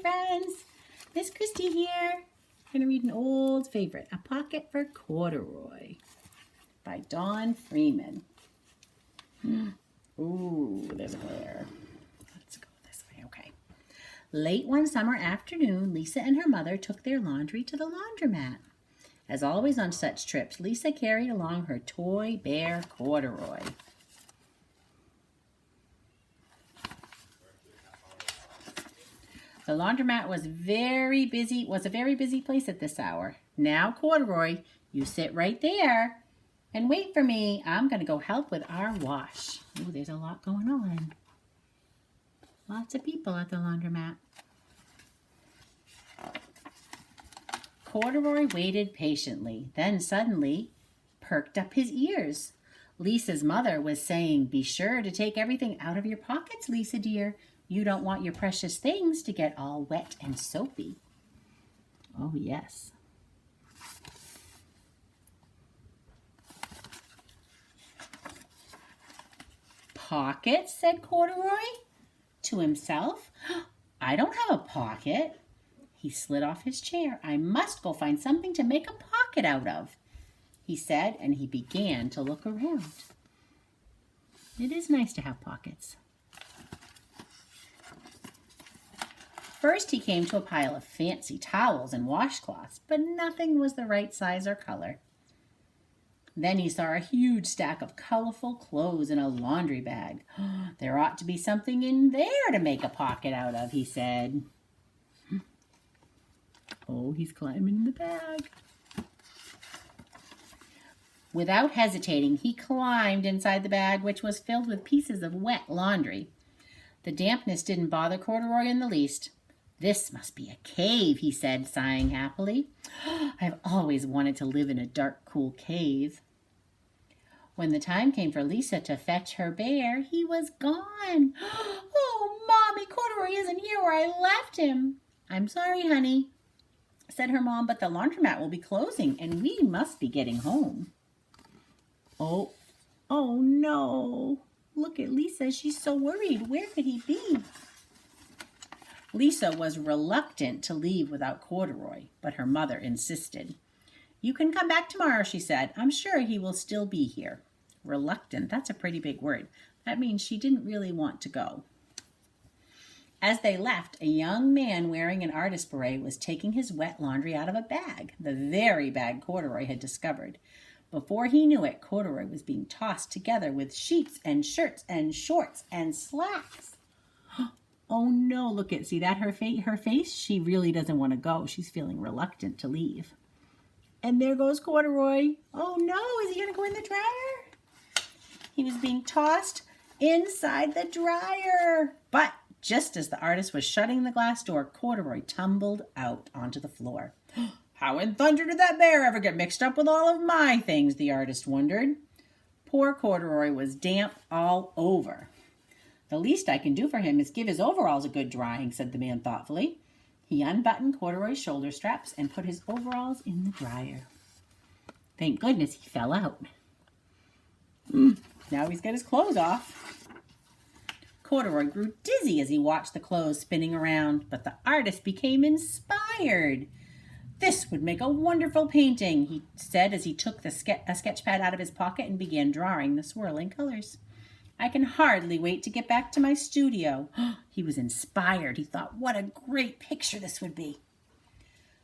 friends, Miss Christie here. I'm going to read an old favorite, A Pocket for Corduroy by Dawn Freeman. Ooh, there's a glare. Let's go this way, okay. Late one summer afternoon, Lisa and her mother took their laundry to the laundromat. As always on such trips, Lisa carried along her toy bear Corduroy. The laundromat was a very busy place at this hour. Now, Corduroy, you sit right there and wait for me. I'm going to go help with our wash. Ooh, there's a lot going on. Lots of people at the laundromat. Corduroy waited patiently, then suddenly perked up his ears. Lisa's mother was saying, "Be sure to take everything out of your pockets, Lisa dear. You don't want your precious things to get all wet and soapy." Oh, yes. "Pockets?" said Corduroy to himself. "I don't have a pocket." He slid off his chair. "I must go find something to make a pocket out of," he said, and he began to look around. It is nice to have pockets. First, he came to a pile of fancy towels and washcloths, but nothing was the right size or color. Then he saw a huge stack of colorful clothes in a laundry bag. "There ought to be something in there to make a pocket out of," he said. Oh, he's climbing in the bag. Without hesitating, he climbed inside the bag, which was filled with pieces of wet laundry. The dampness didn't bother Corduroy in the least. "This must be a cave," he said, sighing happily. "I've always wanted to live in a dark, cool cave." When the time came for Lisa to fetch her bear, he was gone. "Oh, Mommy, Corduroy isn't here where I left him." "I'm sorry, honey," said her mom, "but the laundromat will be closing and we must be getting home." Oh no. Look at Lisa. She's so worried. Where could he be? Lisa was reluctant to leave without Corduroy, but her mother insisted. "You can come back tomorrow," she said. "I'm sure he will still be here." Reluctant, that's a pretty big word. That means she didn't really want to go. As they left, a young man wearing an artist beret was taking his wet laundry out of a bag, the very bag Corduroy had discovered. Before he knew it, Corduroy was being tossed together with sheets and shirts and shorts and slacks. Oh no, look at, see that her face? She really doesn't want to go. She's feeling reluctant to leave. And there goes Corduroy. Oh no, is he going to go in the dryer? He was being tossed inside the dryer. But just as the artist was shutting the glass door, Corduroy tumbled out onto the floor. "How in thunder did that bear ever get mixed up with all of my things?" the artist wondered. Poor Corduroy was damp all over. "The least I can do for him is give his overalls a good drying," said the man thoughtfully. He unbuttoned Corduroy's shoulder straps and put his overalls in the dryer. Thank goodness he fell out. Now he's got his clothes off. Corduroy grew dizzy as he watched the clothes spinning around, but the artist became inspired. "This would make a wonderful painting," he said as he took a sketch pad out of his pocket and began drawing the swirling colors. "I can hardly wait to get back to my studio." He was inspired. He thought, what a great picture this would be.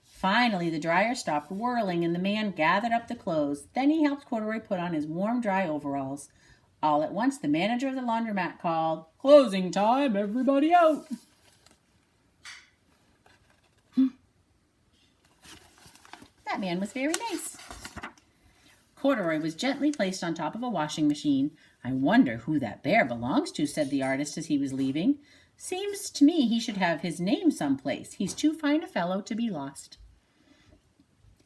Finally, the dryer stopped whirling and the man gathered up the clothes. Then he helped Corduroy put on his warm, dry overalls. All at once, the manager of the laundromat called, "Closing time, everybody out." That man was very nice. Corduroy was gently placed on top of a washing machine. "I wonder who that bear belongs to," said the artist as he was leaving. "Seems to me he should have his name someplace. He's too fine a fellow to be lost."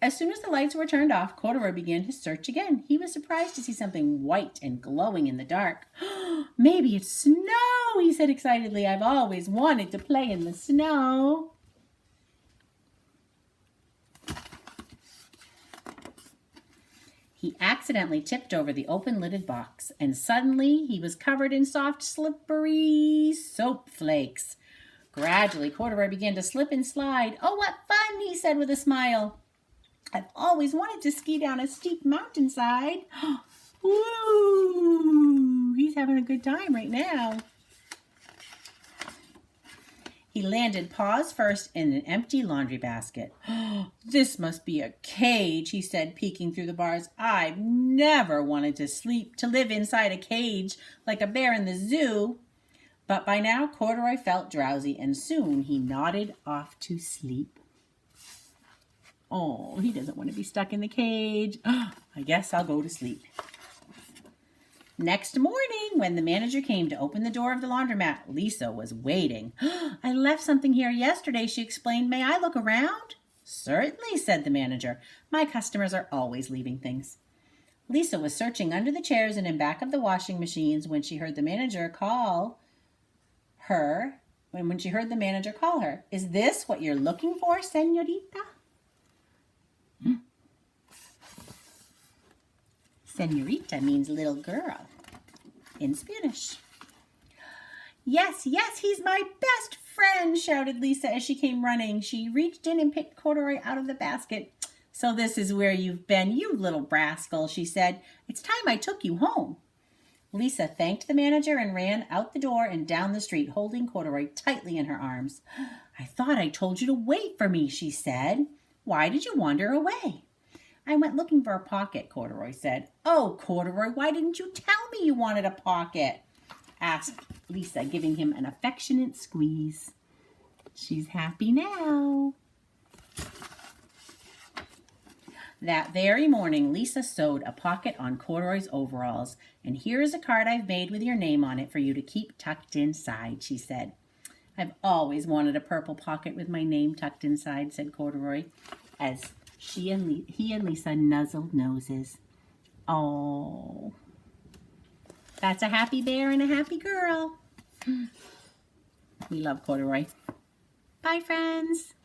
As soon as the lights were turned off, Corduroy began his search again. He was surprised to see something white and glowing in the dark. "Maybe it's snow," he said excitedly. "I've always wanted to play in the snow." He accidentally tipped over the open-lidded box, and suddenly he was covered in soft, slippery soap flakes. Gradually, Corduroy began to slip and slide. "Oh, what fun," he said with a smile. "I've always wanted to ski down a steep mountainside." Woo! He's having a good time right now. He landed paws first in an empty laundry basket. "This must be a cage," he said, peeking through the bars. "I've never wanted to live inside a cage like a bear in the zoo." But by now, Corduroy felt drowsy, and soon he nodded off to sleep. Oh, he doesn't want to be stuck in the cage. I guess I'll go to sleep. Next morning, when the manager came to open the door of the laundromat, Lisa was waiting. "I left something here yesterday," she explained. "May I look around?" "Certainly," said the manager. "My customers are always leaving things." Lisa was searching under the chairs and in back of the washing machines when she heard the manager call her. "Is this what you're looking for, señorita?" Señorita means little girl in Spanish. Yes, he's my best friend," shouted Lisa as she came running. She reached in and picked Corduroy out of the basket. "So this is where you've been, you little rascal," she said. "It's time I took you home." Lisa thanked the manager and ran out the door and down the street, holding Corduroy tightly in her arms. "I thought I told you to wait for me," she said. "Why did you wander away?" "I went looking for a pocket," Corduroy said. "Oh, Corduroy, why didn't you tell me you wanted a pocket?" asked Lisa, giving him an affectionate squeeze. She's happy now. That very morning, Lisa sewed a pocket on Corduroy's overalls. "And here is a card I've made with your name on it for you to keep tucked inside," she said. "I've always wanted a purple pocket with my name tucked inside," said Corduroy, as he and Lisa nuzzled noses. Oh, that's a happy bear and a happy girl. We love Corduroy. Bye, friends.